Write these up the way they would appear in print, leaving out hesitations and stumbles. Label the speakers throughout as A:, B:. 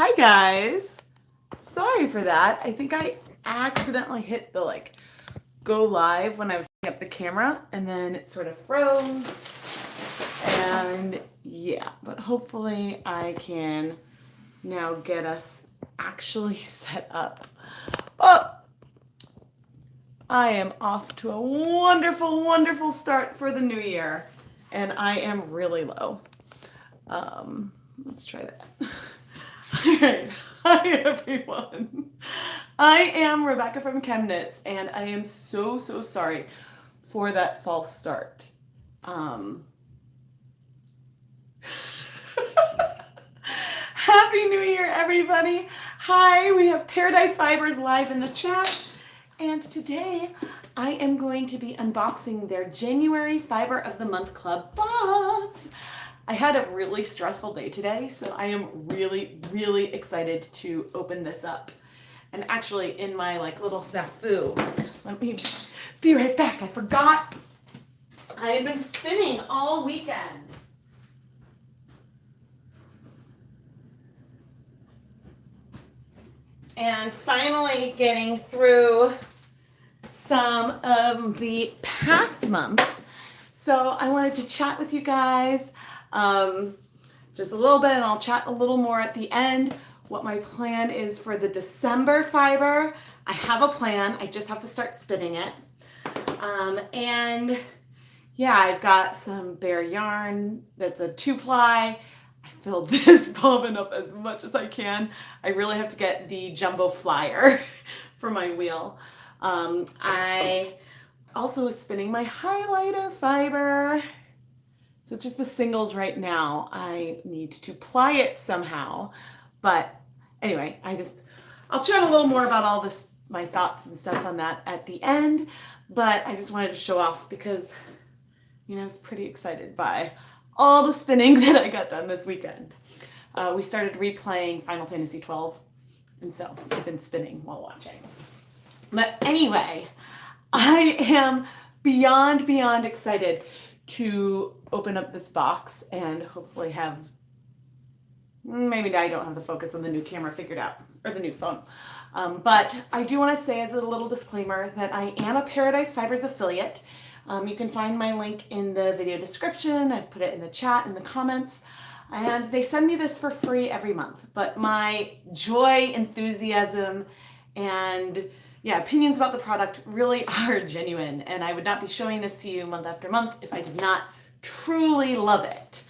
A: Hi guys. Sorry for that. I think I accidentally hit the go live when I was setting up the camera and then it sort of froze. And yeah, but hopefully I can now get us actually set up. Oh, I am off to a wonderful, wonderful start for the new year. And I am really low. Let's try that. All right. Hi, everyone. I am Rebecca from Chemnitz, and I am so sorry for that false start. Happy New Year, everybody. Hi, we have Paradise Fibers live in the chat, and today I am going to be unboxing their January Fiber of the Month Club box. I had a really stressful day today, so I am really excited to open this up. And actually, in my little snafu, let me be right back. I forgot. I have been spinning all weekend. And finally getting through some of the past months. So I wanted to chat with you guys just a little bit, and I'll chat a little more at the end what my plan is for the December fiber. I have a plan. I just have to start spinning it. And yeah, I've got some bare yarn that's a 2-ply. I filled this bobbin up as much as I can. I really have to get the jumbo flyer for my wheel. I also was spinning my highlighter fiber. So it's just the singles right now. I need to ply it somehow. But anyway, I'll chat a little more about all this, my thoughts and stuff on that at the end. But I just wanted to show off because, I was pretty excited by all the spinning that I got done this weekend. We started replaying Final Fantasy 12, and so I've been spinning while watching. But anyway, I am beyond excited to open up this box and hopefully have, maybe I don't have the focus on the new camera figured out, or the new phone. But I do want to say as a little disclaimer that I am a Paradise Fibers affiliate. You can find my link in the video description. I've put it in the chat, in the comments. And they send me this for free every month. But my joy, enthusiasm, and opinions about the product really are genuine. And I would not be showing this to you month after month if I did not truly love it.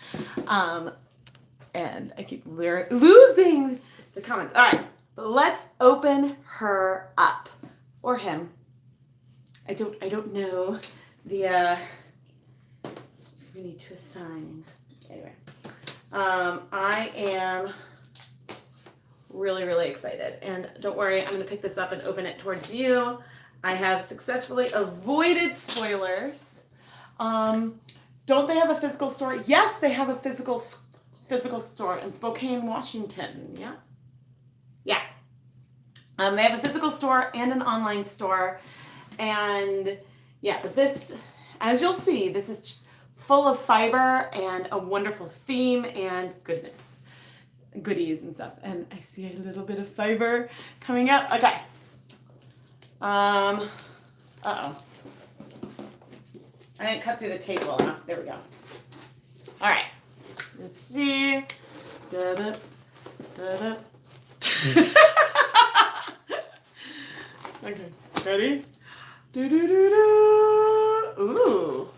A: And I keep losing the comments. All right, let's open her up. Or him. I don't know the we need to assign. Anyway, I am really excited, and don't worry, I'm going to pick this up and open it towards you. I have successfully avoided spoilers. Don't they have a physical store? Yes, they have a physical store in Spokane, Washington. Yeah. They have a physical store and an online store. And yeah, but this, as you'll see, this is full of fiber and a wonderful theme and goodies and stuff. And I see a little bit of fiber coming out. Okay. Uh-oh. I didn't cut through the tape well enough. There we go. All right. Let's see. Da-da, da-da. Okay. Ready? Do-do-do-do. Ooh.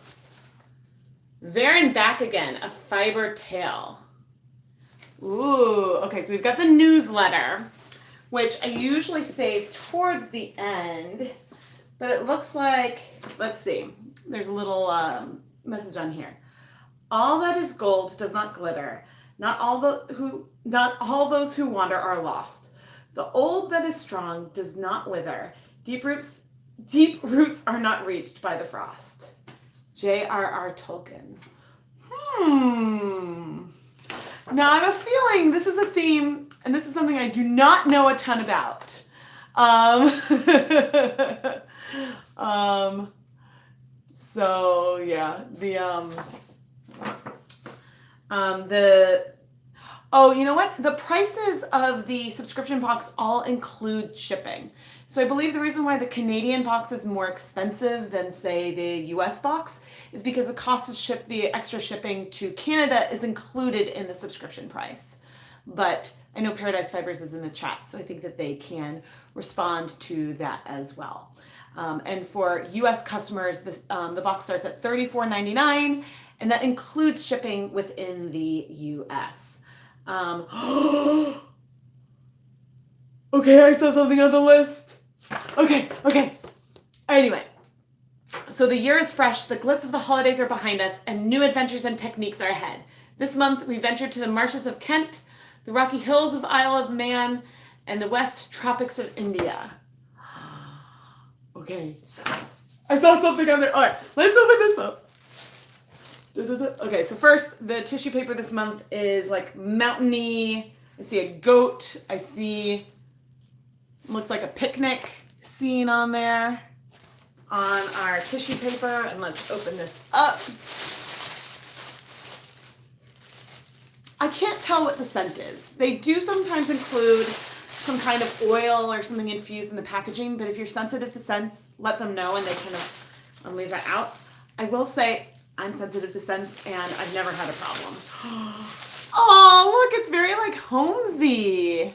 A: There and back again. A fiber tail. Ooh. Okay, so we've got the newsletter, which I usually save towards the end. But it looks like, let's see. There's a little message on here. All that is gold does not glitter. Not all those who wander are lost. The old that is strong does not wither. Deep roots are not reached by the frost. J.R.R. Tolkien. Now I have a feeling this is a theme, and this is something I do not know a ton about. So yeah, Oh, you know what? The prices of the subscription box all include shipping. So I believe the reason why the Canadian box is more expensive than, say, the US box is because the cost of the extra shipping to Canada is included in the subscription price. But I know Paradise Fibers is in the chat, so I think that they can respond to that as well. And for US customers, the box starts at $34.99, and that includes shipping within the US. Okay, I saw something on the list. Okay. Anyway, so the year is fresh, the glitz of the holidays are behind us, and new adventures and techniques are ahead. This month, we ventured to the marshes of Kent, the rocky hills of Isle of Man, and the west tropics of India. Okay. I saw something on there. All right, let's open this up. Okay, so first, the tissue paper this month is like mountainy. I see a goat. I see, looks like a picnic scene on there on our tissue paper. And let's open this up. I can't tell what the scent is. They do sometimes include some kind of oil or something infused in the packaging, but if you're sensitive to scents, let them know and they can leave that out. I will say, I'm sensitive to scents, and I've never had a problem. Oh, look, it's very, like, homesy.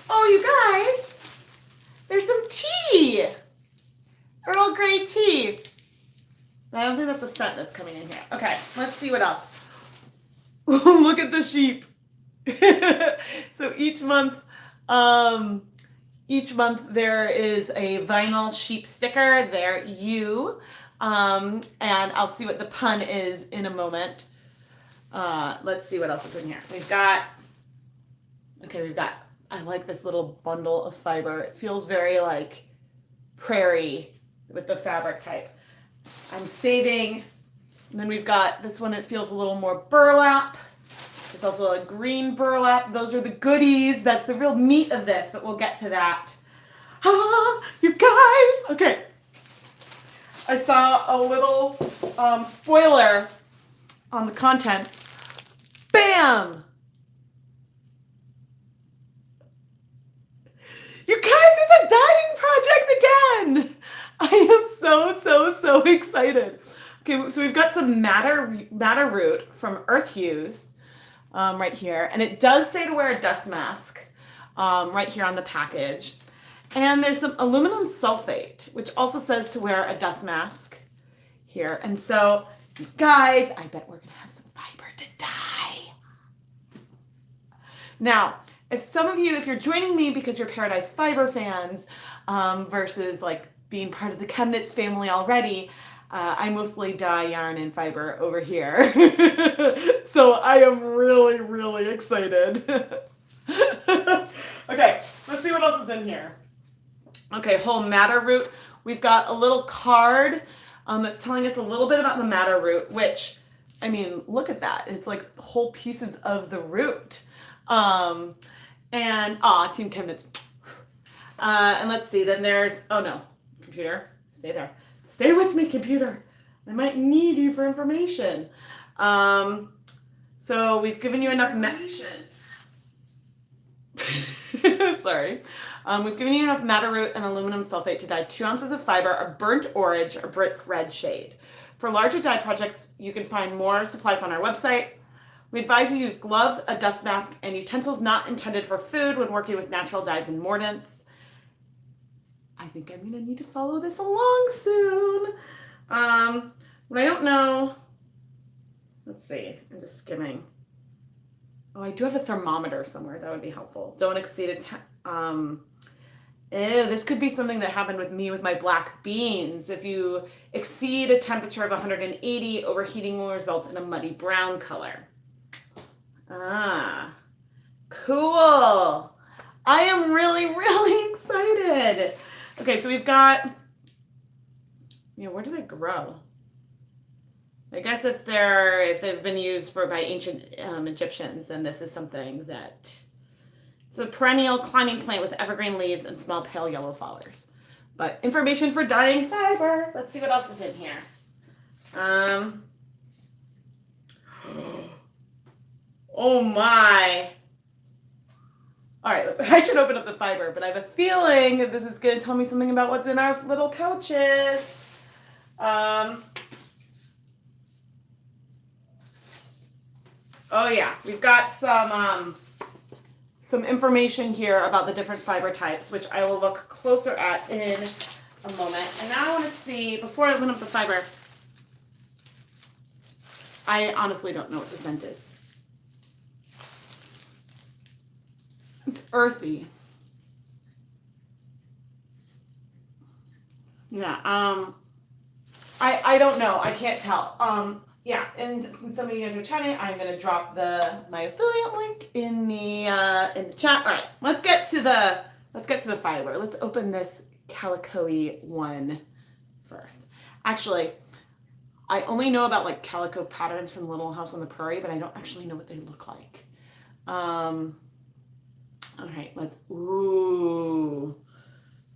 A: Oh, you guys, there's some tea. Earl Grey tea. I don't think that's a scent that's coming in here. Okay, let's see what else. Look at the sheep. So each month there is a vinyl sheep sticker. There you. And I'll see what the pun is in a moment. Let's see what else is in here. We've got, I like this little bundle of fiber. It feels very like prairie with the fabric type. I'm saving, and then we've got this one. It feels a little more burlap. There's also a green burlap. Those are the goodies. That's the real meat of this, but we'll get to that. You guys! Okay. I saw a little spoiler on the contents. Bam! You guys, it's a dyeing project again! I am so excited. Okay, so we've got some madder root from Earth Hues right here. And it does say to wear a dust mask right here on the package. And there's some aluminum sulfate, which also says to wear a dust mask here. And so, guys, I bet we're going to have some fiber to dye. Now, if you're joining me because you're Paradise Fiber fans versus like being part of the Chemnitz family already, I mostly dye yarn and fiber over here. So I am really excited. Okay, let's see what else is in here. Okay, whole madder root. We've got a little card that's telling us a little bit about the madder root, which, I mean, look at that. It's like whole pieces of the root. And, Team Chemnitz. And let's see, then there's, oh no, computer, stay there. Stay with me, computer. I might need you for information. So we've given you enough Sorry. We've given you enough madder root and aluminum sulfate to dye 2 ounces of fiber, a burnt orange or brick red shade. For larger dye projects, you can find more supplies on our website. We advise you use gloves, a dust mask, and utensils not intended for food when working with natural dyes and mordants. I think I'm going to need to follow this along soon. But I don't know. Let's see. I'm just skimming. Oh, I do have a thermometer somewhere. That would be helpful. Don't exceed this could be something that happened with me with my black beans. If you exceed a temperature of 180, overheating will result in a muddy brown color. Cool. I am really excited. Okay, so we've got, where do they grow? I guess if they've been used by ancient Egyptians, then this is something that, it's a perennial climbing plant with evergreen leaves and small pale yellow flowers. But information for dyeing fiber. Let's see what else is in here. Oh my. All right, I should open up the fiber, but I have a feeling that this is going to tell me something about what's in our little pouches. Oh yeah, we've got some information here about the different fiber types, which I will look closer at in a moment. And now I want to see, before I open up the fiber, I honestly don't know what the scent is. It's earthy. Yeah, I don't know. I can't tell. Yeah, and since some of you guys are chatting, I'm gonna drop my affiliate link in the chat. All right, let's get to the fiber. Let's open this calico-y one first. Actually, I only know about like calico patterns from Little House on the Prairie, but I don't actually know what they look like. All right, ooh.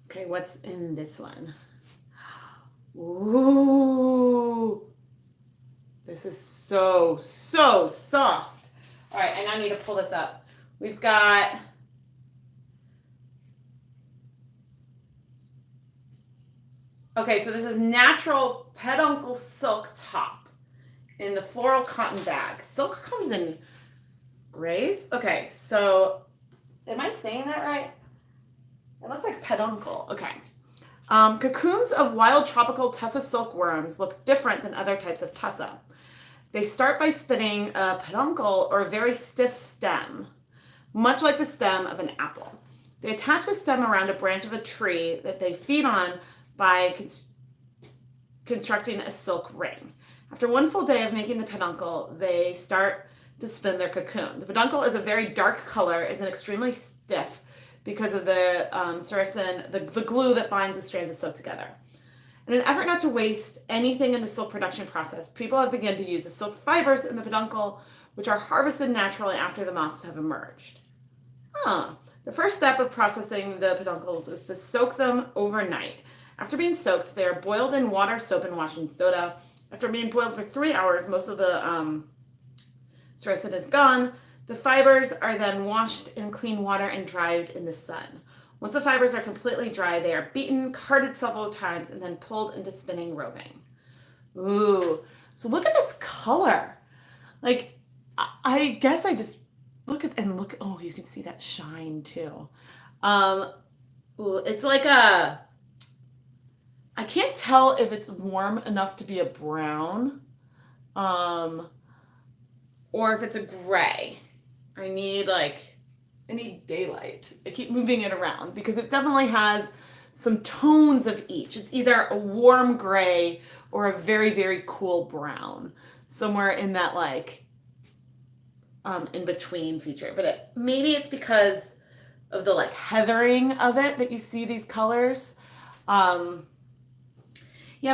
A: Okay, what's in this one? Ooh. This is so soft. All right, and I need to pull this up. We've got okay, so this is natural peduncle silk top in the floral cotton bag. Silk comes in grays. Okay, so am I saying that right? It looks like peduncle. Okay. Cocoons of wild tropical tussa silkworms look different than other types of tussa. They start by spinning a peduncle or a very stiff stem, much like the stem of an apple. They attach the stem around a branch of a tree that they feed on by constructing a silk ring. After one full day of making the peduncle, they start to spin their cocoon. The peduncle is a very dark color, is extremely stiff because of the sericin, the glue that binds the strands of silk together. In an effort not to waste anything in the silk production process, people have begun to use the silk fibers in the peduncle, which are harvested naturally after the moths have emerged. The first step of processing the peduncles is to soak them overnight. After being soaked, they are boiled in water, soap, and washing soda. After being boiled for 3 hours, most of the sericin is gone. The fibers are then washed in clean water and dried in the sun. Once the fibers are completely dry, they are beaten, carded several times, and then pulled into spinning roving. Ooh, so look at this color. Like, I guess I just look, oh, you can see that shine too. Ooh, it's like I can't tell if it's warm enough to be a brown, or if it's a gray. I need daylight. I keep moving it around because it definitely has some tones of each. It's either a warm gray or a very, very cool brown. Somewhere in that in between feature. But maybe it's because of the heathering of it that you see these colors. Yeah,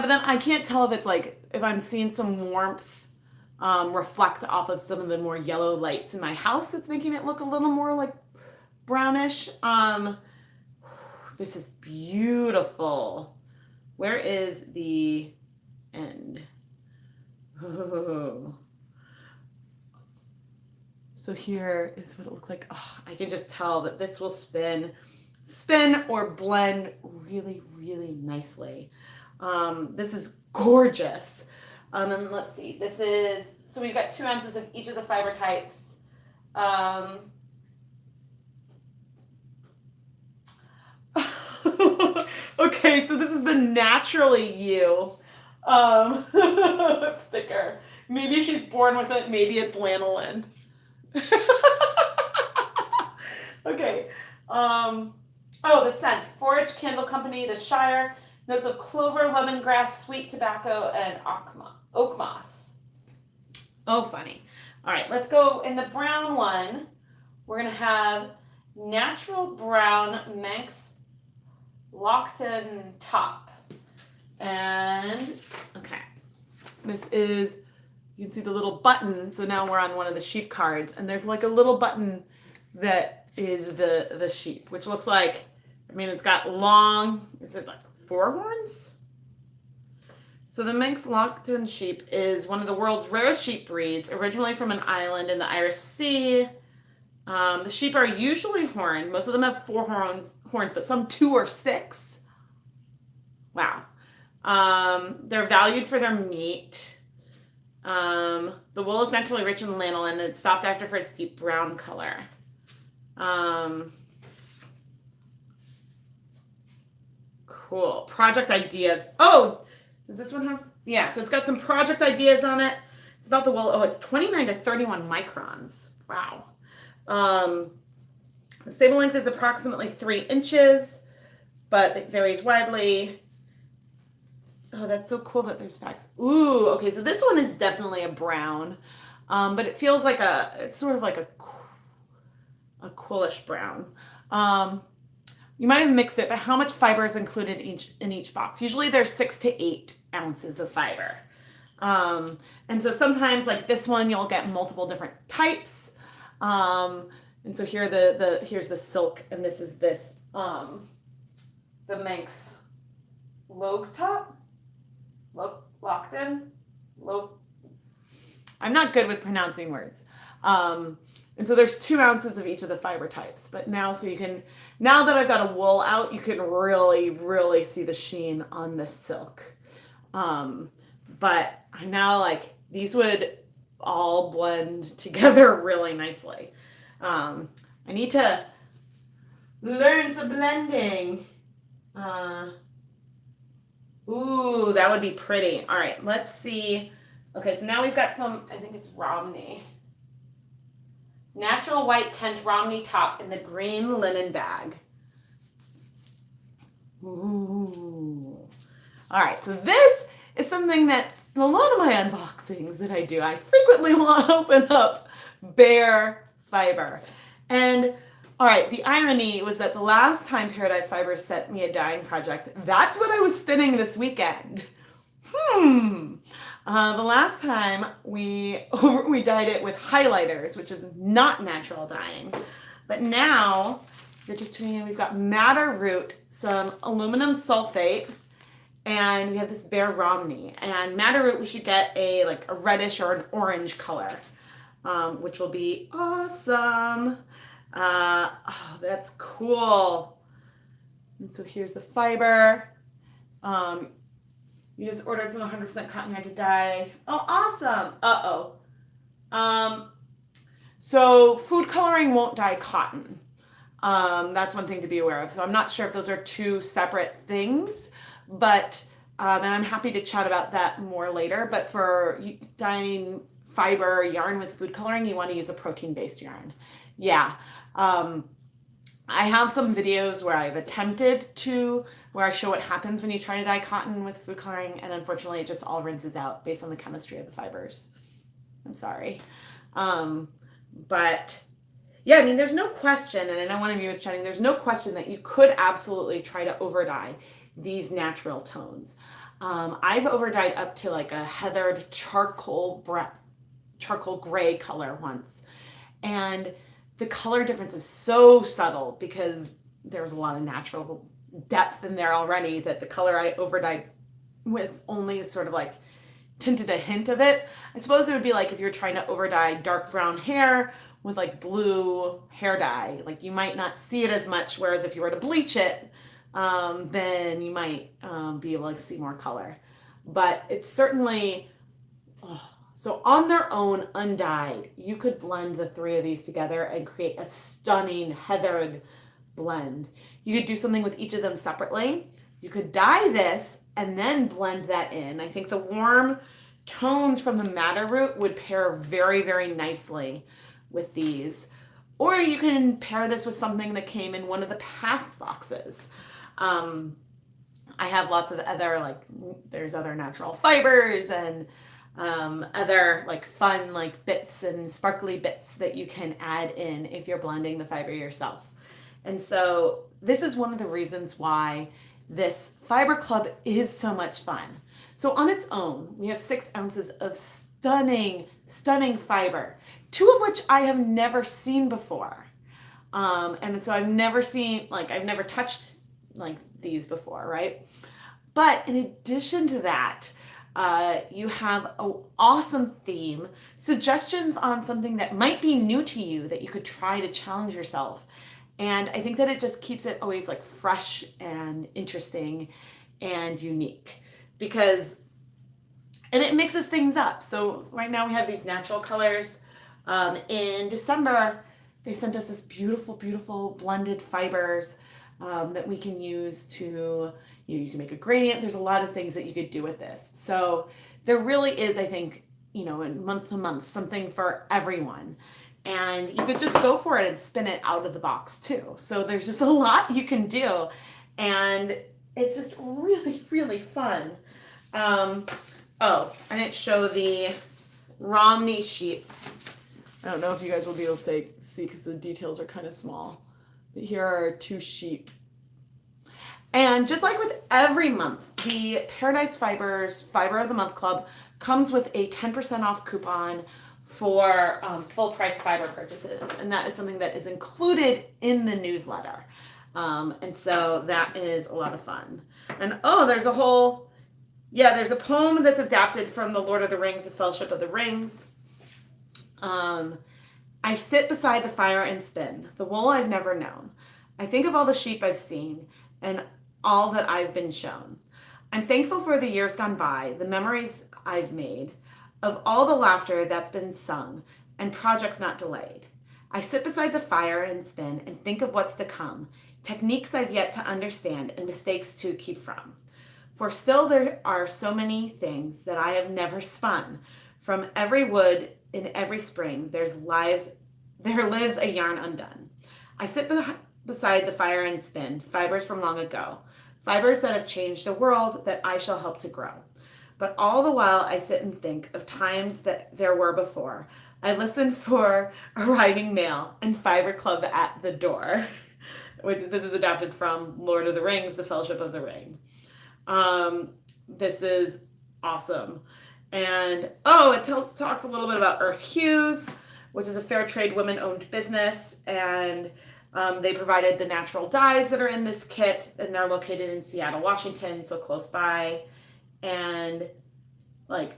A: but then I can't tell if it's if I'm seeing some warmth reflect off of some of the more yellow lights in my house that's making it look a little more brownish. This is beautiful. Where is the end? Oh. So here is what it looks like. Oh, I can just tell that this will spin or blend really, really nicely. This is gorgeous. And let's see, so we've got 2 ounces of each of the fiber types. Okay, so this is the Naturally You sticker. Maybe she's born with it, maybe it's lanolin. Okay. Oh, the scent. Forage Candle Company, The Shire. Notes of clover, lemongrass, sweet tobacco, and oak moss. Oh, funny. All right, let's go in the brown one. We're going to have Natural Brown Manx Lockton Top. And, okay. This is, you can see the little button. So now we're on one of the sheep cards. And there's a little button that is the sheep, which looks like, it's got long, is it 4 horns? So the Manx Lockton sheep is one of the world's rarest sheep breeds, originally from an island in the Irish Sea. The sheep are usually horned. Most of them have four horns, but some two or six. Wow. They're valued for their meat. The wool is naturally rich in lanolin and it's sought after for its deep brown color. Cool. Project ideas. Oh, does this one have? Yeah, so it's got some project ideas on it. It's about the wool. Oh, it's 29 to 31 microns. Wow. The stable length is approximately 3 inches, but it varies widely. Oh, that's so cool that there's facts. Ooh, okay, so this one is definitely a brown, but it feels like it's sort of like a coolish brown. You might have mixed it, but how much fiber is included in each box? Usually there's 6 to 8 ounces of fiber. And so sometimes like this one, you'll get multiple different types. And so here here's the silk, and this is the Manx Lockton. I'm not good with pronouncing words. And so there's 2 ounces of each of the fiber types. But now now that I've got a wool out, you can really, really see the sheen on this silk. But I now like these would all blend together really nicely. I need to learn some blending. Ooh, that would be pretty. All right, let's see. Okay, so now we've got some, I think it's Romney. Natural white Kent Romney top in the green linen bag. Ooh. All right, so this is something that in a lot of my unboxings that I do, I frequently will open up bare fiber. And all right, the irony was that the last time Paradise Fibers sent me a dyeing project, that's what I was spinning this weekend. The last time we dyed it with highlighters, which is not natural dyeing. But now, you're just tuning in, we've got madder root, some aluminum sulfate, and we have this bare Romney. And madder root, we should get a reddish or an orange color, which will be awesome. Oh, that's cool. And so here's the fiber. You just ordered some 100% cotton yarn to dye. Oh, awesome. So food coloring won't dye cotton. That's one thing to be aware of. So I'm not sure if those are 2 separate things, but, and I'm happy to chat about that more later, but for dyeing fiber yarn with food coloring, you want to use a protein-based yarn. Yeah. I have some videos where I've attempted where I show what happens when you try to dye cotton with food coloring, and unfortunately it just all rinses out based on the chemistry of the fibers. I'm sorry. But yeah, I mean, there's no question, and I know one of you was chatting, there's no question that you could absolutely try to over dye these natural tones. I've over dyed up to like a heathered charcoal gray color once, and the color difference is so subtle because there was a lot of natural depth in there already that the color I overdyed with only sort of like tinted a hint of it. I suppose it would be like if you're trying to overdye dark brown hair with like blue hair dye, like you might not see it as much, whereas if you were to bleach it, then you might be able to see more color. But it's certainly, so on their own, undyed, you could blend the 3 of these together and create a stunning heathered blend. You could do something with each of them separately. You could dye this and then blend that in. I think the warm tones from the madder root would pair very, very nicely with these. Or you can pair this with something that came in one of the past boxes. I have lots of other, there's other natural fibers and other fun bits and sparkly bits that you can add in if you're blending the fiber yourself. And so this is one of the reasons why this fiber club is so much fun. So on its own, we have 6 ounces of stunning fiber, 2 of which I have never seen before. And so I've never touched these before, right? But in addition to that, You have an awesome theme, suggestions on something that might be new to you that you could try to challenge yourself. And I think that it just keeps it always like fresh and interesting and unique because, and it mixes things up. So right now we have these natural colors. In December, they sent us this beautiful, beautiful blended fibers that we can use to, you can make a gradient. There's a lot of things that you could do with this. So there really is, I think, in month to month, something for everyone. And you could just go for it and spin it out of the box too. So there's just a lot you can do. And it's just really, really fun. Oh, I didn't show the Romney sheep. I don't know if you guys will be able to see because the details are kind of small. But here are 2 sheep. And just like with every month, the Paradise Fibers Fiber of the Month Club comes with a 10% off coupon for full price fiber purchases. And that is something that is included in the newsletter. And so that is a lot of fun. And there's a whole, there's a poem that's adapted from the Lord of the Rings, the Fellowship of the Rings. I sit beside the fire and spin, the wool I've never known. I think of all the sheep I've seen and all that I've been shown. I'm thankful for the years gone by, the memories I've made, of all the laughter that's been sung and projects not delayed. I sit beside the fire and spin and think of what's to come, techniques I've yet to understand and mistakes to keep from. For still there are so many things that I have never spun. From every wood in every spring, there lives a yarn undone. I sit beside the fire and spin, fibers from long ago, fibers that have changed a world that I shall help to grow. But all the while I sit and think of times that there were before. I listen for arriving mail and fiber club at the door, which this is adapted from Lord of the Rings, the Fellowship of the Ring. This is awesome. And it talks a little bit about Earth Hues, which is a fair trade women-owned business, and they provided the natural dyes that are in this kit, and they're located in Seattle, Washington, so close by. And like,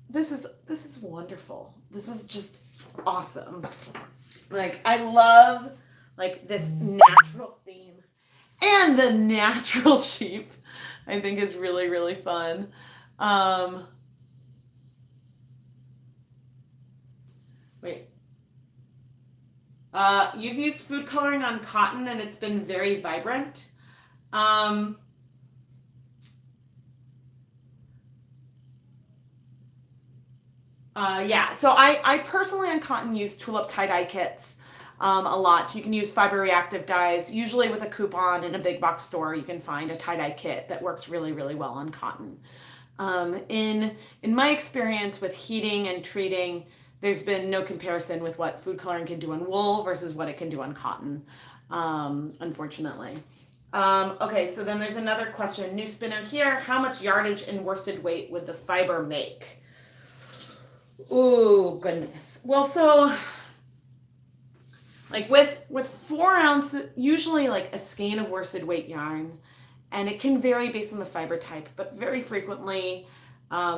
A: this is wonderful. This is just awesome. Like, I love like this natural theme, and the natural sheep I think is really, really fun. You've used food coloring on cotton and it's been very vibrant. So I personally on cotton use tulip tie-dye kits a lot. You can use fiber reactive dyes. Usually with a coupon in a big box store, you can find a tie-dye kit that works really, really well on cotton. In my experience with heating and treating, there's been no comparison with what food coloring can do on wool versus what it can do on cotton, unfortunately. Okay, so then there's another question. New spinner here. How much yardage and worsted weight would the fiber make? Ooh, goodness. Well, so like with 4 ounces, usually like a skein of worsted weight yarn, and it can vary based on the fiber type, but very frequently,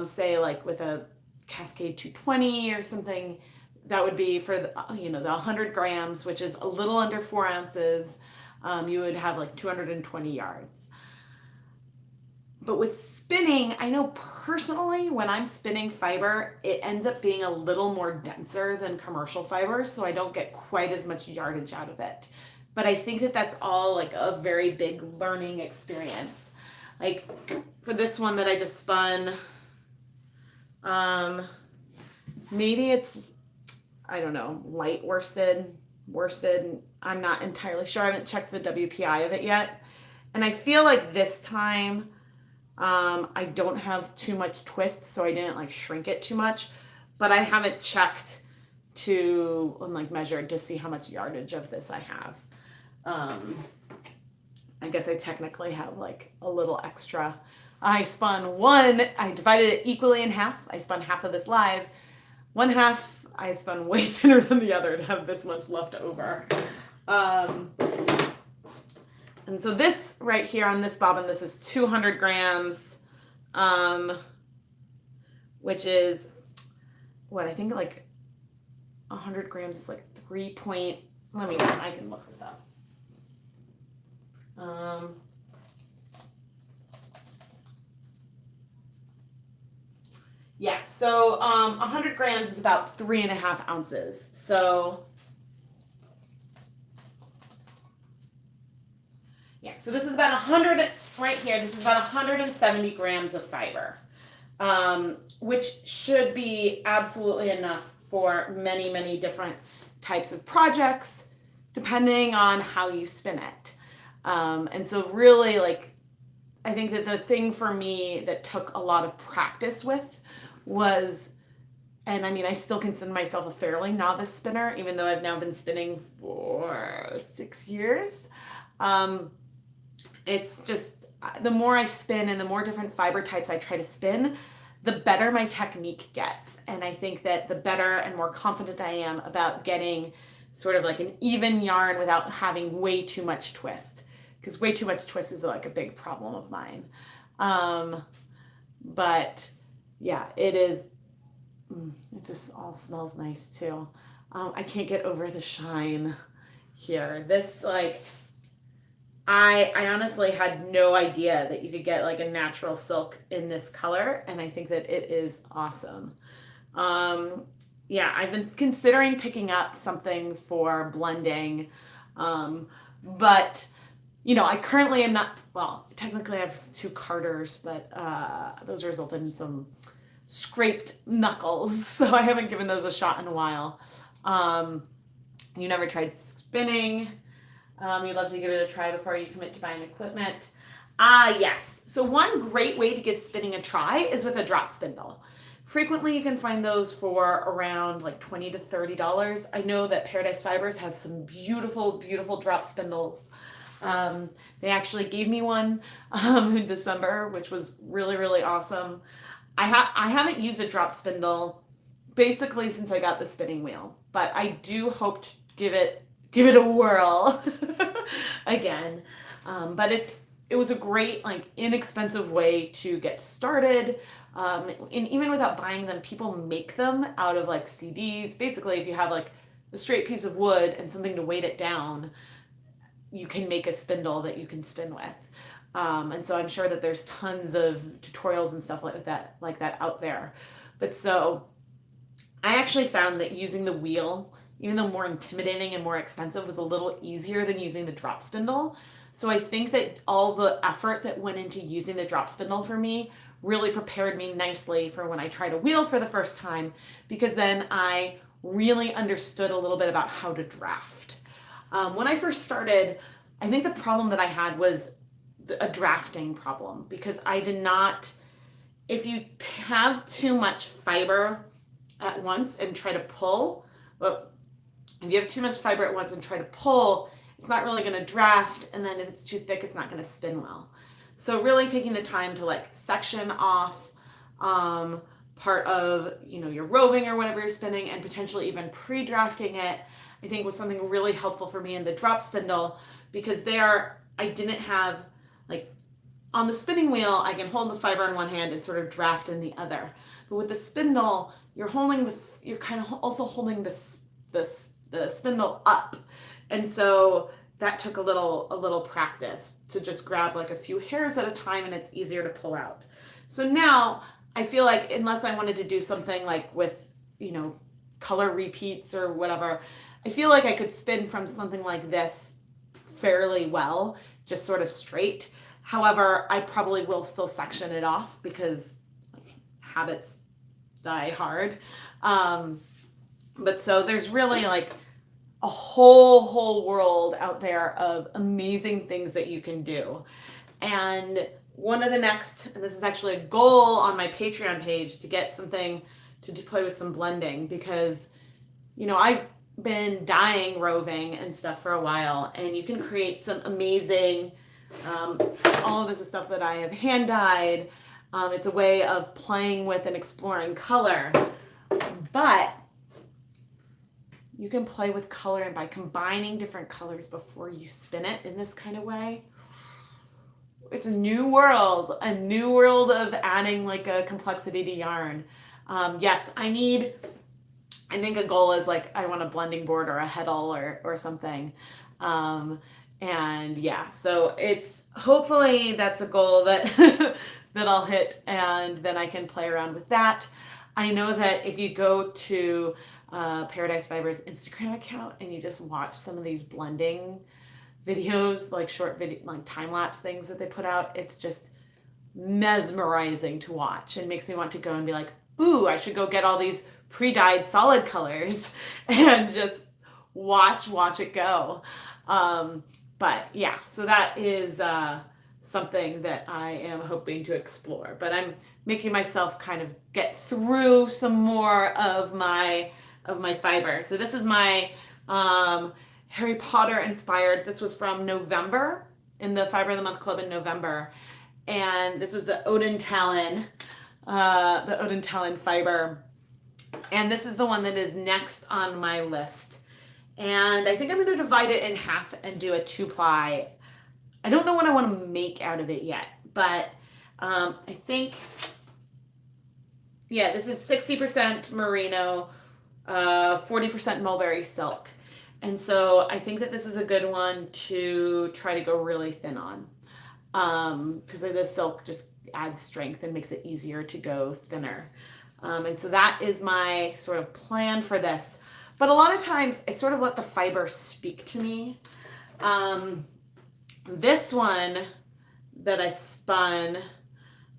A: say like with a Cascade 220 or something, that would be for the 100 grams, which is a little under 4 ounces. You would have like 220 yards. But with spinning, I know personally when I'm spinning fiber, it ends up being a little more denser than commercial fibers, so I don't get quite as much yardage out of it. But I think that that's all like a very big learning experience. Like for this one that I just spun, maybe it's, I don't know, light worsted. I'm not entirely sure. I haven't checked the WPI of it yet. And I feel like this time, I don't have too much twist, so I didn't like shrink it too much, but I haven't checked to like measured to see how much yardage of this I have. I guess I technically have like a little extra. I divided it equally in half. I spun half of this live. One half I spun way thinner than the other to have this much left over. And so this right here on this bobbin, this is 200 grams. which is what I think like 100 grams is like 3 point, I can look this up. Yeah, so 100 grams is about 3.5 ounces. So yeah, so this is about 100, right here, this is about 170 grams of fiber, which should be absolutely enough for many, many different types of projects, depending on how you spin it. And so really, like, I think that the thing for me that took a lot of practice with was, and I mean, I still consider myself a fairly novice spinner, even though I've now been spinning for 6 years. It's just, the more I spin and the more different fiber types I try to spin, the better my technique gets. And I think that the better and more confident I am about getting sort of like an even yarn without having way too much twist. Because way too much twist is like a big problem of mine. But yeah, it just all smells nice too. I can't get over the shine here. This, like, I honestly had no idea that you could get like a natural silk in this color, and I think that it is awesome. Yeah, I've been considering picking up something for blending, but you know, I currently am not, well, technically I have 2 carders, but those resulted in some scraped knuckles, so I haven't given those a shot in a while. You never tried spinning? You'd love to give it a try before you commit to buying equipment. Yes. So one great way to give spinning a try is with a drop spindle. Frequently you can find those for around like $20 to $30. I know that Paradise Fibers has some beautiful, beautiful drop spindles. They actually gave me one in December, which was really, really awesome. I haven't used a drop spindle basically since I got the spinning wheel, but I do hope to give it a whirl again. But it was a great, like, inexpensive way to get started. And even without buying them, people make them out of like CDs. Basically, if you have like a straight piece of wood and something to weight it down, you can make a spindle that you can spin with. And so I'm sure that there's tons of tutorials and stuff like that out there. But so I actually found that using the wheel, even though more intimidating and more expensive, was a little easier than using the drop spindle. So I think that all the effort that went into using the drop spindle for me really prepared me nicely for when I tried a wheel for the first time, because then I really understood a little bit about how to draft. When I first started, I think the problem that I had was a drafting problem, because I did not, if you have too much fiber at once and try to pull, well, if you have too much fiber at once and try to pull, it's not really going to draft, and then if it's too thick, it's not going to spin well. So really taking the time to like section off part of, you know, your roving or whatever you're spinning, and potentially even pre-drafting it, I think was something really helpful for me in the drop spindle, because there I didn't have, like, on the spinning wheel I can hold the fiber in one hand and sort of draft in the other, but with the spindle you're kind of also holding the spindle up, and so that took a little practice to just grab like a few hairs at a time, and it's easier to pull out. So now I feel like, unless I wanted to do something like with, you know, color repeats or whatever, I feel like I could spin from something like this fairly well, just sort of straight. However, I probably will still section it off, because habits die hard. But so there's really like a whole world out there of amazing things that you can do. And one of the next, and this is actually a goal on my Patreon page, to get something to play with some blending, because, you know, I've been dyeing roving and stuff for a while, and you can create some amazing, all of this is stuff that I have hand dyed. It's a way of playing with and exploring color, but you can play with color, and by combining different colors before you spin it in this kind of way, it's a new world of adding like a complexity to yarn. Yes, I think a goal is like I want a blending board or a heddle or something. And yeah, so it's hopefully that's a goal that that I'll hit, and then I can play around with that. I know that if you go to Paradise Fiber's Instagram account and you just watch some of these blending videos, like short video, like time lapse things that they put out, it's just mesmerizing to watch and makes me want to go and be like, ooh, I should go get all these pre-dyed solid colors and just watch it go. But yeah, so that is something that I am hoping to explore. But I'm making myself kind of get through some more of my fiber. So this is my Harry Potter inspired. This was from November in the Fiber of the Month Club in November, and this was the Odin Talon fiber, and this is the one that is next on my list. And I think I'm going to divide it in half and do a 2-ply. I don't know what I want to make out of it yet, but I think, yeah, this is 60% merino, 40% mulberry silk. And so I think that this is a good one to try to go really thin on, because the silk just adds strength and makes it easier to go thinner. And so that is my sort of plan for this. But a lot of times I sort of let the fiber speak to me. This one that I spun,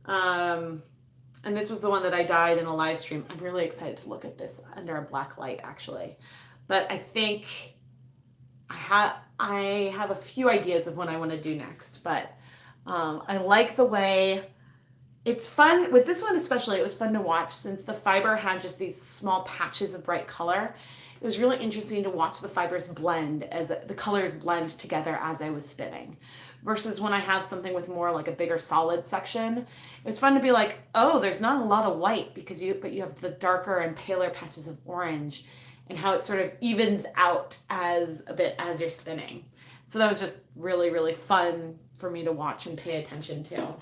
A: and this was the one that I dyed in a live stream. I'm really excited to look at this under a black light, actually. But I think I have a few ideas of what I want to do next. But I like the way it's fun. With this one especially, it was fun to watch since the fiber had just these small patches of bright color. It was really interesting to watch the fibers blend as the colors blend together as I was spinning. Versus when I have something with more like a bigger solid section, it was fun to be like, oh, there's not a lot of white but you have the darker and paler patches of orange, and how it sort of evens out as a bit as you're spinning. So that was just really, really fun for me to watch and pay attention to.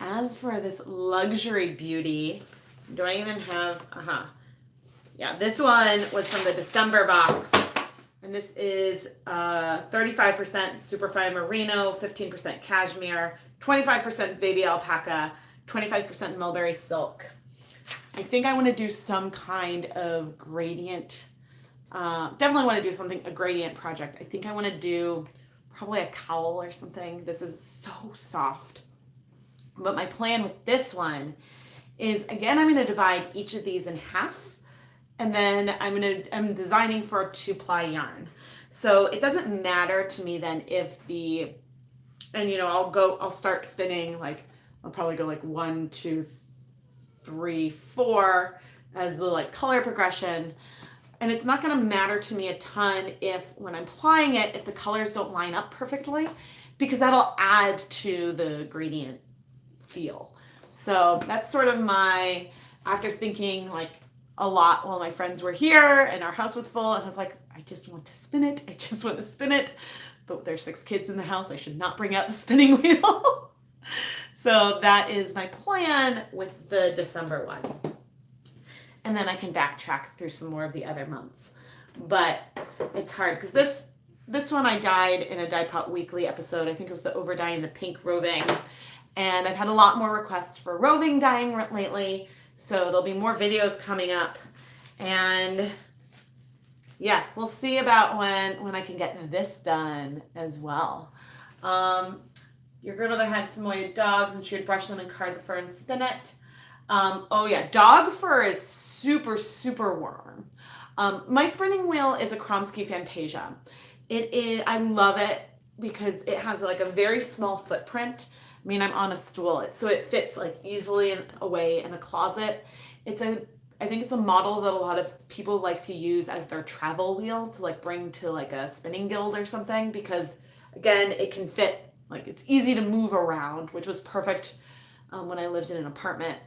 A: As for this luxury beauty, do I even have, yeah, this one was from the December box, and this is 35% superfine merino, 15% cashmere, 25% baby alpaca, 25% mulberry silk. I think I want to do some kind of gradient. Definitely want to do a gradient project. I think I want to do probably a cowl or something. This is so soft. But my plan with this one is, again, I'm going to divide each of these in half, and then I'm designing for a 2-ply yarn. So it doesn't matter to me then if I'll start spinning, like, I'll probably go like 1, 2, 3, 4 as the like color progression. And it's not going to matter to me a ton if when I'm applying it, if the colors don't line up perfectly, because that'll add to the gradient feel. So that's sort of after thinking like a lot while my friends were here and our house was full, and I was like, I just want to spin it. But there's 6 kids in the house. I should not bring out the spinning wheel. So that is my plan with the December one. And then I can backtrack through some more of the other months. But it's hard because this one I dyed in a Dye Pot Weekly episode. I think it was the over dye and the pink roving. And I've had a lot more requests for roving dyeing lately. So there'll be more videos coming up. And yeah, we'll see about when I can get this done as well. Your grandmother had some white dogs and she would brush them and card the fur and spin it. Oh yeah, dog fur is super, super warm. My spinning wheel is a Kromsky Fantasia. I love it because it has like a very small footprint. I mean, I'm on a stool, so it fits like easily away in a closet. I think it's a model that a lot of people like to use as their travel wheel to like bring to like a spinning guild or something, because again, it can fit, like it's easy to move around, which was perfect when I lived in an apartment.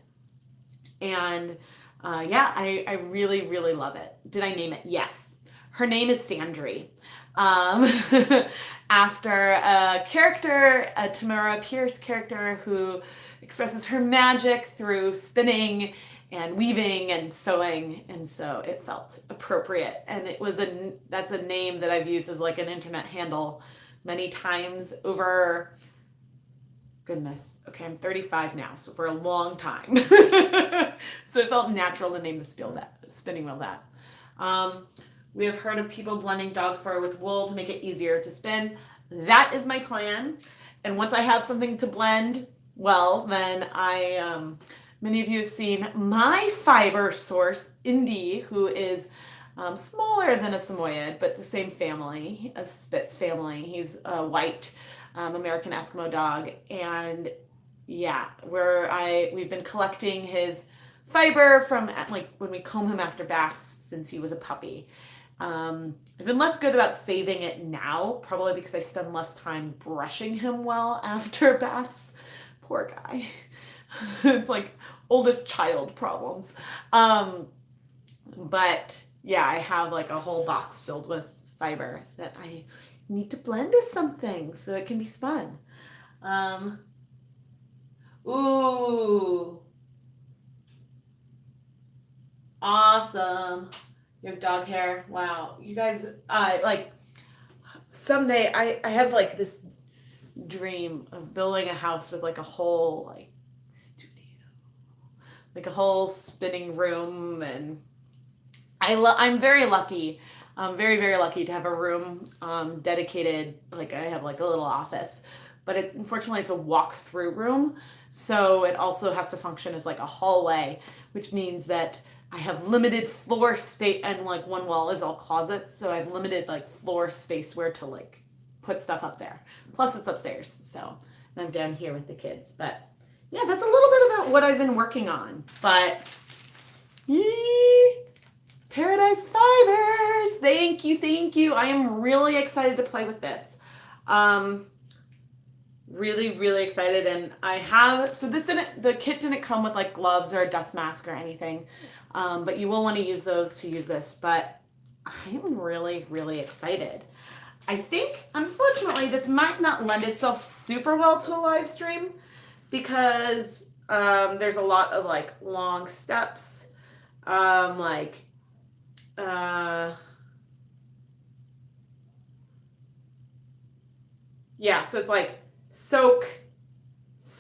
A: And yeah, I really, really love it. Did I name it? Yes. Her name is Sandry. After a character, a Tamara Pierce character who expresses her magic through spinning and weaving and sewing, and so it felt appropriate. And that's a name that I've used as like an internet handle many times over, goodness, okay, I'm 35 now, so for a long time. So it felt natural to name the spinning wheel that. We have heard of people blending dog fur with wool to make it easier to spin. That is my plan. And once I have something to blend, well, then many of you have seen my fiber source, Indy, who is smaller than a Samoyed, but the same family, a Spitz family. He's a white American Eskimo dog. And yeah, we've been collecting his fiber from like when we comb him after baths since he was a puppy. I've been less good about saving it now, probably because I spend less time brushing him well after baths. Poor guy. It's like oldest child problems. But yeah, I have like a whole box filled with fiber that I need to blend with something so it can be spun. Ooh. Awesome. You have dog hair. Wow. You guys, like someday I have like this dream of building a house with like a whole like studio, like a whole spinning room. And I'm very lucky. I'm very, very lucky to have a room dedicated. Like I have like a little office, but unfortunately it's a walk-through room. So it also has to function as like a hallway, which means that I have limited floor space, and like one wall is all closets, so I have limited like floor space where to like put stuff up there. Plus it's upstairs, so and I'm down here with the kids. But yeah, that's a little bit about what I've been working on. But Paradise Fibers, thank you. I am really excited to play with this. Really, really excited. And I have, so the kit didn't come with like gloves or a dust mask or anything. But you will want to use those to use this. But I'm really, really excited. I think, unfortunately, this might not lend itself super well to a live stream because there's a lot of like long steps. Yeah, so it's like soak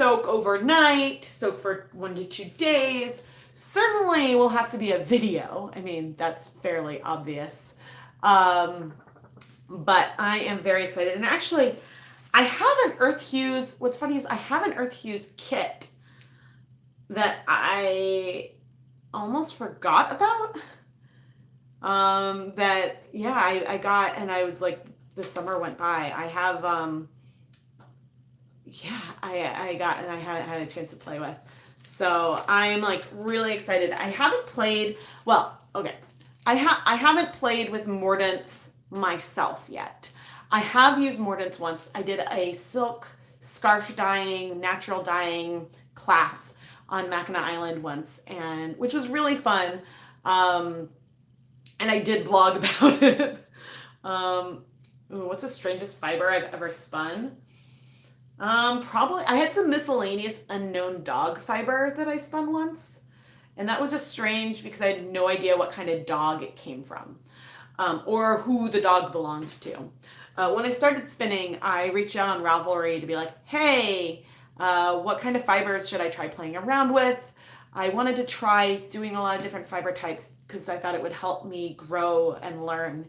A: overnight, soak for 1 to 2 days. Certainly will have to be a video. I mean, that's fairly obvious. But I am very excited. And actually, I have an Earth Hues. What's funny is I have an Earth Hues kit that I almost forgot about. I got, and I was like, the summer went by. I have, I got, and I haven't had a chance to play with. So I'm like really excited. I haven't played, I haven't played with mordants myself yet. I have used mordants once. I did a silk scarf dyeing, natural dyeing class on Mackinac Island once, and which was really fun. And I did blog about it. What's the strangest fiber I've ever spun? Probably, I had some miscellaneous unknown dog fiber that I spun once. And that was just strange because I had no idea what kind of dog it came from, or who the dog belonged to. When I started spinning, I reached out on Ravelry to be like, hey, what kind of fibers should I try playing around with? I wanted to try doing a lot of different fiber types because I thought it would help me grow and learn.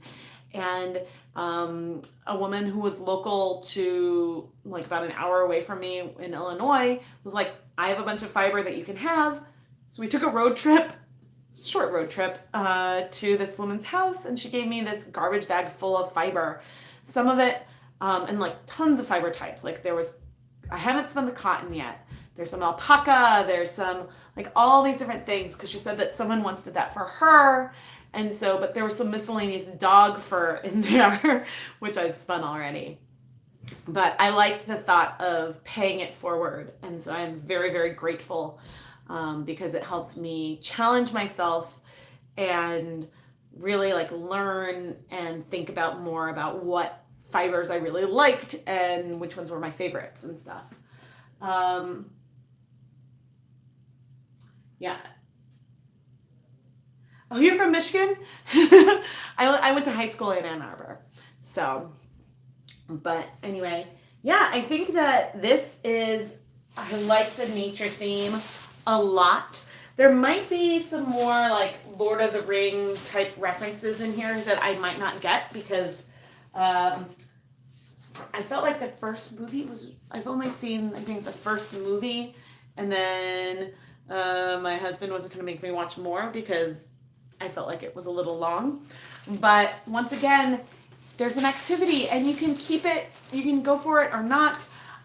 A: And a woman who was local to like about an hour away from me in Illinois was like, I have a bunch of fiber that you can have. So we took a short road trip to this woman's house, and she gave me this garbage bag full of fiber. Some of it, and like tons of fiber types. Like I haven't spun the cotton yet. There's some alpaca, there's some, like all these different things, because she said that someone once did that for her. And so, but there was some miscellaneous dog fur in there, which I've spun already. But I liked the thought of paying it forward. And so I'm very, very grateful because it helped me challenge myself and really like learn and think about more about what fibers I really liked and which ones were my favorites and stuff. Yeah. Oh, you're from Michigan? I went to high school in Ann Arbor. So, but anyway, yeah, I think that I like the nature theme a lot. There might be some more like Lord of the Rings type references in here that I might not get because I felt like the first movie I've only seen, I think, the first movie, and then my husband wasn't going to make me watch more because I felt like it was a little long. But once again, there's an activity and you can go for it or not.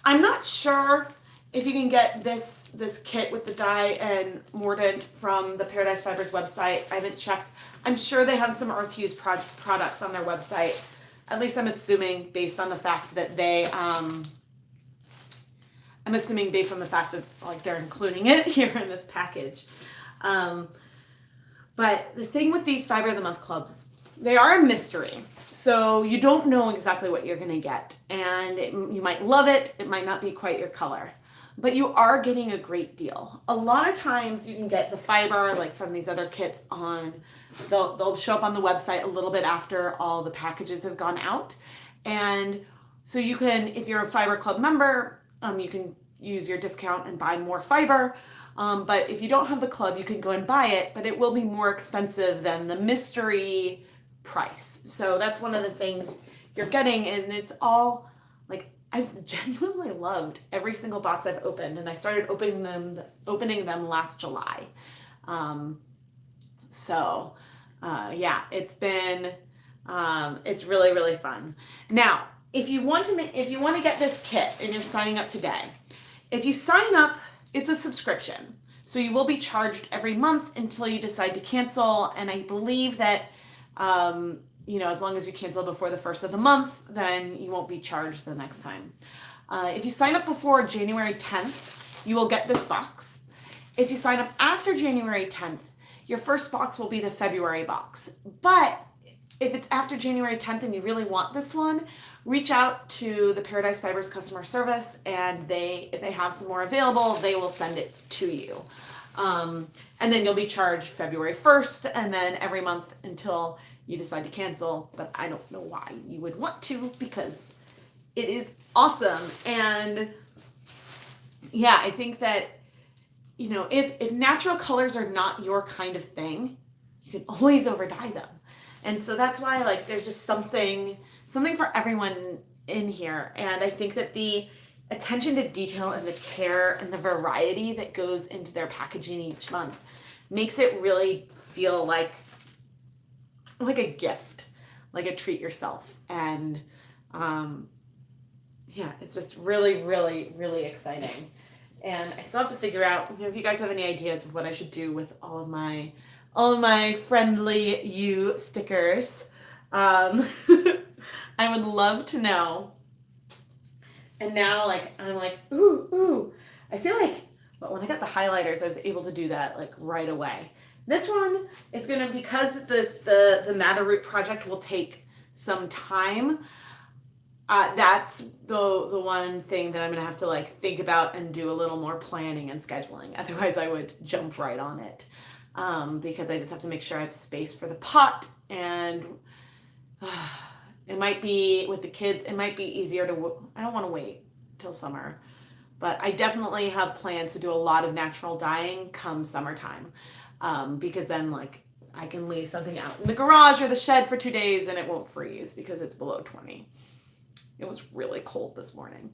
A: I'm not sure if you can get this kit with the dye and mordant from the Paradise Fibers website. I haven't checked. I'm sure they have some Earth Hues products on their website. At least I'm assuming based on the fact that like they're including it here in this package. But the thing with these Fiber of the Month clubs, they are a mystery. So you don't know exactly what you're going to get. And you might love it. It might not be quite your color. But you are getting a great deal. A lot of times you can get the fiber like from these other kits they'll show up on the website a little bit after all the packages have gone out. And so you can, if you're a Fiber Club member, you can use your discount and buy more fiber. But if you don't have the club, you can go and buy it, but it will be more expensive than the mystery price. So that's one of the things you're getting, and it's all like I've genuinely loved every single box I've opened, and I started opening them last July. Yeah, it's really, really fun. Now, if you want to get this kit and you're signing up today, if you sign up, it's a subscription. So you will be charged every month until you decide to cancel. And I believe that, as long as you cancel before the first of the month, then you won't be charged the next time. If you sign up before January 10th, you will get this box. If you sign up after January 10th, your first box will be the February box. But if it's after January 10th and you really want this one, reach out to the Paradise Fibers customer service, and if they have some more available, they will send it to you. And then you'll be charged February 1st and then every month until you decide to cancel. But I don't know why you would want to, because it is awesome. And yeah, I think that, if natural colors are not your kind of thing, you can always over dye them. And so that's why there's just something for everyone in here. And I think that the attention to detail and the care and the variety that goes into their packaging each month makes it really feel like a gift, like a treat yourself. And it's just really, really, really exciting. And I still have to figure out, if you guys have any ideas of what I should do with all of my friendly you stickers. I would love to know. And now, I'm like, ooh. I feel like, but when I got the highlighters, I was able to do that, right away. This one is going to, because the Madder Root project will take some time, that's the one thing that I'm going to have to, think about and do a little more planning and scheduling. Otherwise, I would jump right on it. Because I just have to make sure I have space for the pot, and it might be, with the kids, it might be easier I don't want to wait till summer, but I definitely have plans to do a lot of natural dyeing come summertime, because then I can leave something out in the garage or the shed for 2 days and it won't freeze because it's below 20. It was really cold this morning.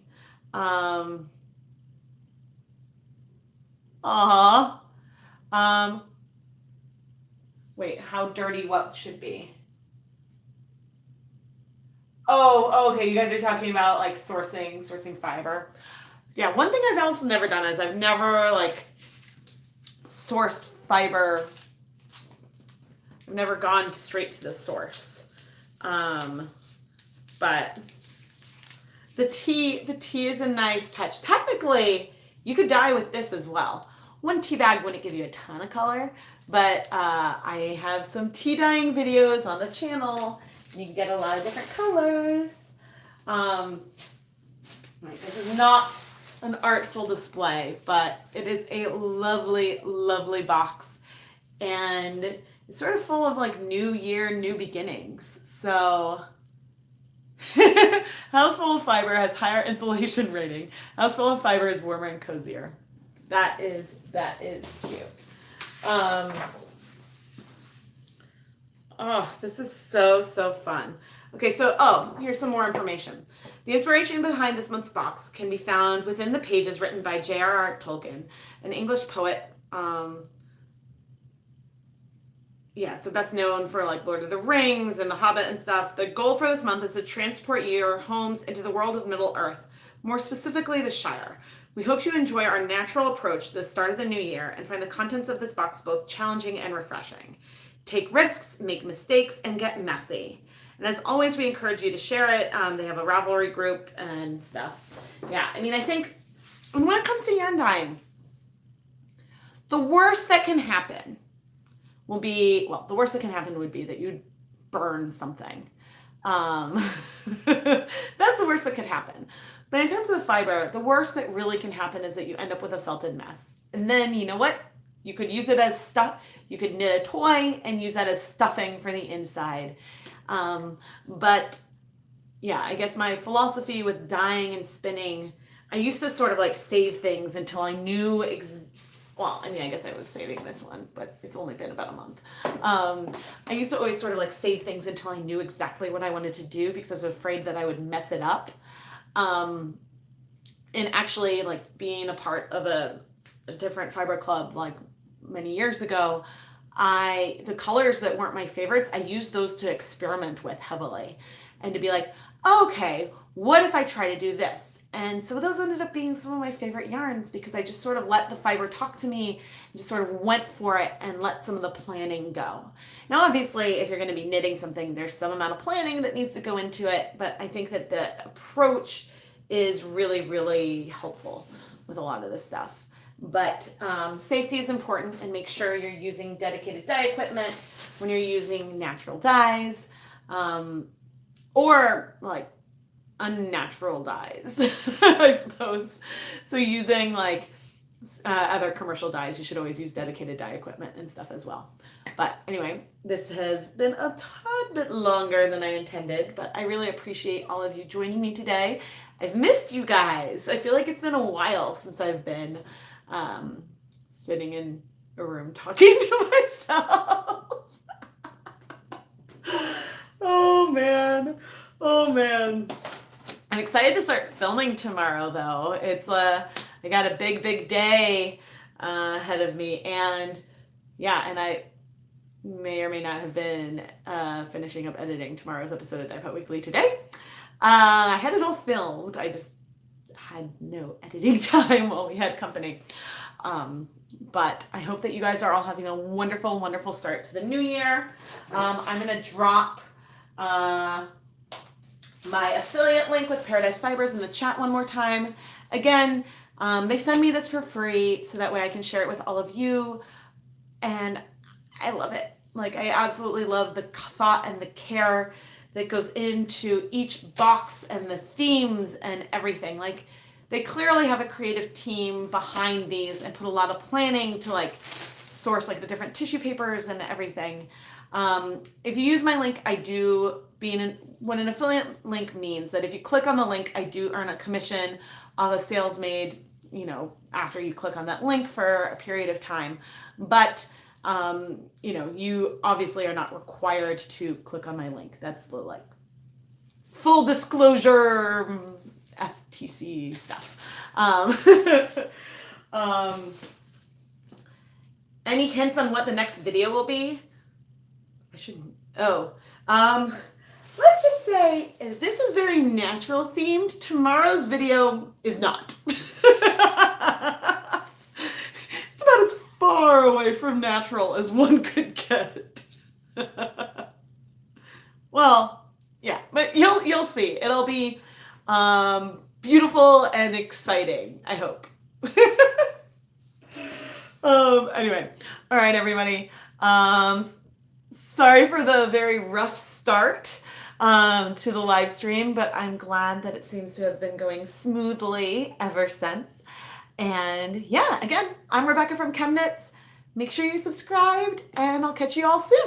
A: Wait, how dirty what should be? Oh, okay. You guys are talking about sourcing fiber. Yeah, one thing I've also never done is I've never sourced fiber. I've never gone straight to the source. But the tea is a nice touch. Technically, you could dye with this as well. One tea bag wouldn't give you a ton of color, but I have some tea dyeing videos on the channel. You can get a lot of different colors. This is not an artful display, but it is a lovely, lovely box. And it's sort of full of like new year, new beginnings. So House full of fiber has higher insulation rating. House full of fiber is warmer and cozier. That is cute. Oh, this is so fun. Okay, so here's some more information. The inspiration behind this month's box can be found within the pages written by J.R.R. Tolkien, an English poet. So best known for like Lord of the Rings and The Hobbit and stuff. The goal for this month is to transport your homes into the world of Middle Earth, more specifically the Shire. We hope you enjoy our natural approach to the start of the new year and find the contents of this box both challenging and refreshing. Take risks, make mistakes, and get messy. And as always, we encourage you to share it. They have a Ravelry group and stuff. Yeah, I mean, I think when it comes to yarn dyeing, the worst that can happen would be that you'd burn something. That's the worst that could happen. But in terms of the fiber, the worst that really can happen is that you end up with a felted mess. And then, you know what? You could use it as stuff. You could knit a toy and use that as stuffing for the inside. But yeah, I guess my philosophy with dyeing and spinning, I used to sort of like save things until I knew I guess I was saving this one, but it's only been about a month. I used to always sort of like save things until I knew exactly what I wanted to do because I was afraid that I would mess it up. And actually, like being a part of a different fiber club like many years ago, the colors that weren't my favorites, I used those to experiment with heavily and to be like, okay, what if I try to do this? And so those ended up being some of my favorite yarns because I just sort of let the fiber talk to me and just sort of went for it and let some of the planning go. Now, obviously, if you're going to be knitting something, there's some amount of planning that needs to go into it, but I think that the approach is really, really helpful with a lot of this stuff. But safety is important, and make sure you're using dedicated dye equipment when you're using natural dyes or like unnatural dyes, I suppose. So using like other commercial dyes, you should always use dedicated dye equipment and stuff as well. But anyway, this has been a tad bit longer than I intended, but I really appreciate all of you joining me today. I've missed you guys. I feel like it's been a while since I've been sitting in a room talking to myself. Oh man. I'm excited to start filming tomorrow though. I got a big day ahead of me, and I may or may not have been finishing up editing tomorrow's episode of Dye Pot Weekly today. I had it all filmed. I just had no editing time while we had company. But I hope that you guys are all having a wonderful start to the new year. I'm going to drop my affiliate link with Paradise Fibers in the chat one more time. Again, they send me this for free so that way I can share it with all of you. And I love it. Like, I absolutely love the thought and the care that goes into each box and the themes and everything. Like, they clearly have a creative team behind these and put a lot of planning to like source like the different tissue papers and everything. If you use my link, what an affiliate link means that if you click on the link, I do earn a commission on the sales made, after you click on that link for a period of time. But, you obviously are not required to click on my link. That's the like full disclosure FTC stuff. Any hints on what the next video will be? Let's just say this is very natural themed. Tomorrow's video is not. It's about as far away from natural as one could get. Well, yeah, but you'll see. It'll be beautiful and exciting, I hope. Anyway, all right, everybody. Sorry for the very rough start. to the live stream, but I'm glad that it seems to have been going smoothly ever since. And yeah, again, I'm Rebecca from ChemKnits. Make sure you're subscribed, and I'll catch you all soon.